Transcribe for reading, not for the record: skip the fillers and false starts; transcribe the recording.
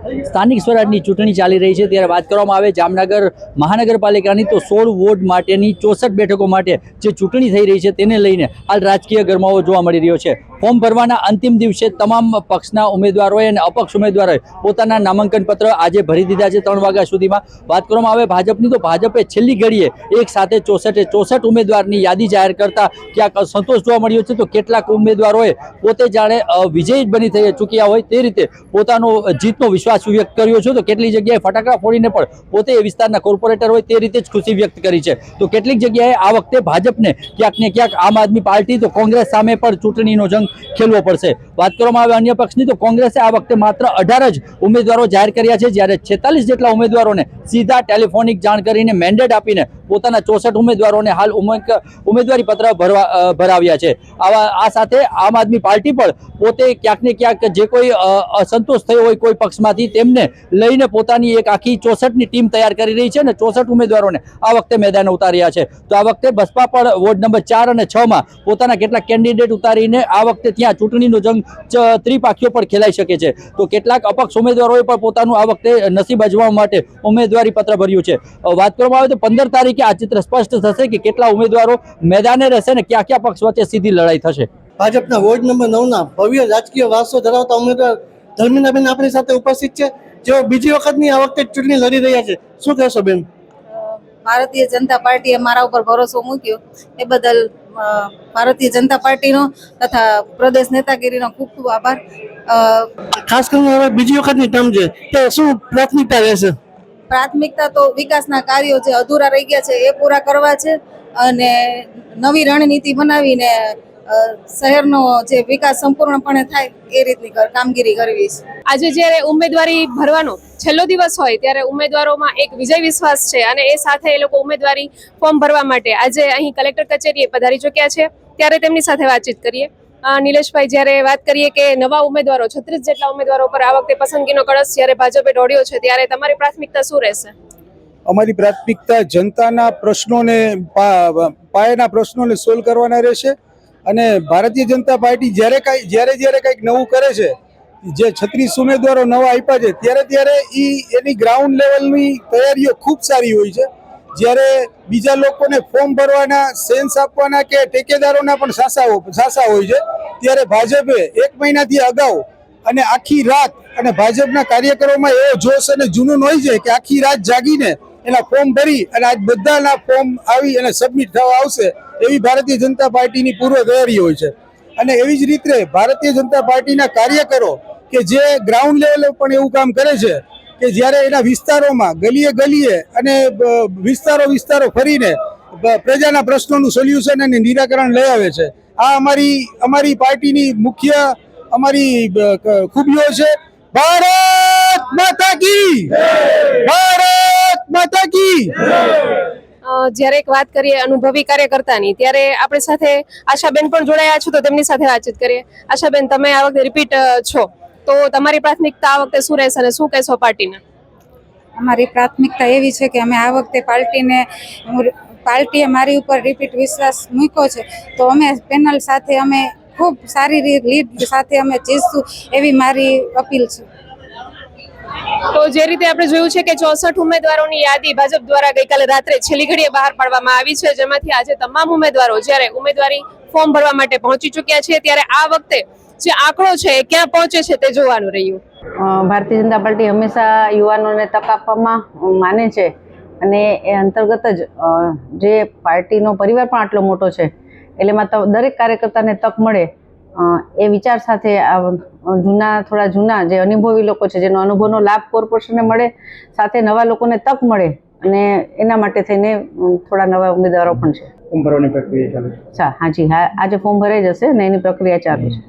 સ્થાનિક સ્વરાજની ચૂંટણી ચાલી રહી છે ત્યારે વાત કરવામાં આવે જામનગર મહાનગરપાલિકાની તો 16 વોર્ડ માટેની 64 બેઠકો માટે જે ચૂંટણી થઈ રહી છે તેને લઈને હાલ રાજકીય ગરમાવો જોવા મળી રહ્યો છે। ફોર્મ ભરવાના અંતિમ દિવસે તમામ પક્ષના ઉમેદવારોએ અને અપક્ષ ઉમેદવારોએ પોતાના નામાંકન પત્ર આજે ભરી દીધા છે 3 વાગ્યા સુધીમાં। વાત કરવામાં આવે ભાજપની તો ભાજપે છેલ્લી ઘડીએ એક સાથે 64 ઉમેદવારની યાદી જાહેર કરતા ક્યાંક સંતોષ જોવા મળ્યો છે, તો કેટલાક ઉમેદવારોએ પોતે જાણે વિજયી બની થઈ ચૂક્યા હોય તે રીતે પોતાનો જીતનો વિશ્વાસ વ્યક્ત કર્યો છે, તો કેટલી જગ્યાએ ફટાકડા ફોડીને પણ પોતે એ વિસ્તારના કોર્પોરેટર હોય તે રીતે જ ખુશી વ્યક્ત કરી છે। તો કેટલીક જગ્યાએ આ વખતે ભાજપને ક્યાંક ને ક્યાંક આમ આદમી પાર્ટી તો કોંગ્રેસ સામે પણ ચૂંટણીનો જંગ ખેલવો પડશે। વાત કરવામાં આવે અન્ય પક્ષની તો કોંગ્રેસે આ વખતે માત્ર 18 જ ઉમેદવારો જાહેર કર્યા છે, જ્યારે 46 જેટલા ઉમેદવારોને સીધા ટેલિફોનિક જાણ કરીને મેન્ડેટ આપીને પોતાના 64 ઉમેદવારોને હાલ ઉમેદવારી પત્ર ભરાવ્યા છે। આ સાથે આમ આદમી પાર્ટી પણ પોતે ક્યાંક ને ક્યાંક જે કોઈ અસંતોષ થયો હોય કોઈ પક્ષમાંથી તેમને લઈને પોતાની એક આખી 64ની ટીમ તૈયાર કરી રહી છે અને 64 ઉમેદવારોને આ વખતે મેદાને ઉતાર્યા છે। તો આ વખતે બસપા પણ વોર્ડ નંબર 4 અને 6 માં પોતાના કેટલાક કેન્ડિડેટ ઉતારીને આ વખતે ત્યાં ચૂંટણીનો જંગ ત્રિપાખીઓ પર ખેલાઈ શકે છે। તો કેટલાક અપક્ષ ઉમેદવારોએ પણ પોતાનું આ વખતે નસીબ અજમાવવા માટે ઉમેદવારી પત્ર ભર્યું છે। વાત કરવામાં આવે તો 15 તારીખે આ ચિત્ર સ્પષ્ટ થશે કે કેટલા ઉમેદવારો મેદાને રહેશે ને ક્યાં ક્યાં પક્ષ વચ્ચે સીધી લડાઈ થશે। ભાજપના વોર્ડ નંબર 9ના ભવ્ય રાજકીય વારસો ધરાવતા ઉમેદવાર ધર્મિન્દાબેન આપણી સાથે ઉપસ્થિત છે, જેઓ બીજી વખતની આ વખતે ચૂંટણી લડી રહ્યા છે। શું કહેશો બેન? ભારતીય જનતા પાર્ટીએ મારા ઉપર ભરોસો મૂક્યો એ બદલ ભારતીય જનતા પાર્ટીનો તથા પ્રદેશ નેતાગીરીનો ખૂબ ખૂબ આભાર। ખાસ કરીને હવે બીજી વખતની ટર્મ છે તો શું પ્રાથમિકતા રહેશે? પ્રાથમિકતા તો વિકાસના કાર્યો જે અધૂરા રહી ગયા છે એ પૂરા કરવા છે અને નવી રણનીતિ બનાવીને શહેરનો જે વિકાસ સંપૂર્ણપણે થાય એ રીતની કામગીરી કરવી છે। આજે જ્યારે ઉમેદવારી ભરવાનો છેલ્લો દિવસ હોય ત્યારે ઉમેદવારોમાં એક વિજય વિશ્વાસ છે અને એ સાથે એ લોકો ઉમેદવારી ફોર્મ ભરવા માટે આજે અહીં કલેક્ટર કચેરીએ પધારી ચૂક્યા છે। ત્યારે તેમની સાથે વાતચીત કરીએ। નિલેશભાઈ, જ્યારે વાત કરીએ કે નવા ઉમેદવારો 36 જેટલા ઉમેદવારો પર આ વખતે પસંદગીનો કળશ જ્યારે ભાજપે ઢોળ્યો છે ત્યારે તમારી પ્રાથમિકતા શું રહેશે? અમારી પ્રાથમિકતા જનતાના પ્રશ્નોને પાયાના પ્રશ્નોને સોલ્વ કરવાના રહેશે અને ભારતીય જનતા પાર્ટી જ્યારે કંઈક નવું કરે છે, જે 36 ઉમેદવારો નવા આપ્યા છે ત્યારે એની ગ્રાઉન્ડ લેવલની તૈયારીઓ ખૂબ સારી હોય છે। જ્યારે બીજા લોકોને ફોર્મ ભરવાના, સેન્સ આપવાના કે ઠેકેદારોના પણ સાસા હોય છે, ત્યારે ભાજપે 1 મહિનાથી અગાઉ અને આખી રાત અને ભાજપના કાર્યકરોમાં એવો જોશ અને જુનૂન હોય છે કે આખી રાત જાગીને એના ફોર્મ ભરી અને આજ બધાના ફોર્મ આવી અને સબમિટ થવા આવશે એવી ભારતીય જનતા પાર્ટીની પૂર્વ તૈયારી હોય છે। અને એવી જ રીતે ભારતીય જનતા પાર્ટીના કાર્યકરો કે જે ગ્રાઉન્ડ લેવલે પણ એવું કામ કરે છે કે જ્યારે એના વિસ્તારોમાં ગલીએ અને વિસ્તારો ફરીને પ્રજાના પ્રશ્નોનું સોલ્યુશન અને નિરાકરણ લઈ આવે છે। આ અમારી પાર્ટીની મુખ્ય ખૂબીઓ છે। ભારત માતા કી જય! ભારત માતા કી જય! જ્યારે એક વાત કરીએ અનુભવી કાર્યકર્તાની, ત્યારે આપણી સાથે આશાબેન પણ જોડાયા છો, તો તેમની સાથે વાતચીત કરીએ। આશાબેન, તમે આ વખતે રિપીટ છો, તો તમારી પ્રાથમિકતા આ વખતે શું રહેશે અને શું કહેશો પાર્ટીને? અમારી પ્રાથમિકતા એવી છે કે અમે આ વખતે પાર્ટીએ મારી ઉપર રિપીટ વિશ્વાસ મૂક્યો છે, તો અમે પેનલ સાથે અમે ખૂબ સારી લીડ સાથે અમે જીતશું એવી મારી અપીલ છે। તો જે રીતે આપણે જોયું છે કે 64 ઉમેદવારોની યાદી ભાજપ દ્વારા ગઈકાલે રાત્રે છેલ્લી ઘડીએ બહાર પાડવામાં આવી છે, જેમાંથી આજે તમામ ઉમેદવારો જ્યારે ઉમેદવારી ફોર્મ ભરવા માટે પહોંચી ચૂક્યા છે, ત્યારે આ વખતે જે આંકડો છે એ ક્યાં પહોંચે છે તે જોવાનું રહ્યું। ભારતીય જનતા પાર્ટી હંમેશા યુવાનોને તક આપવામાં માને છે અને એ અંતર્ગત જ જે પાર્ટીનો પરિવાર પણ આટલો મોટો છે એટલે એમાં દરેક કાર્યકર્તાને તક મળે એ વિચાર સાથે થોડા જૂના જે અનુભવી લોકો છે જેનો અનુભવનો લાભ કોર્પોરેશનને મળે, સાથે નવા લોકોને તક મળે અને એના માટે થઈને થોડા નવા ઉમેદવારો પણ છે। ફોર્મ ભરવાની પ્રક્રિયા ચાલુ છે? હાજી, આજે ફોર્મ ભરાઈ જશે અને એની પ્રક્રિયા ચાલુ છે।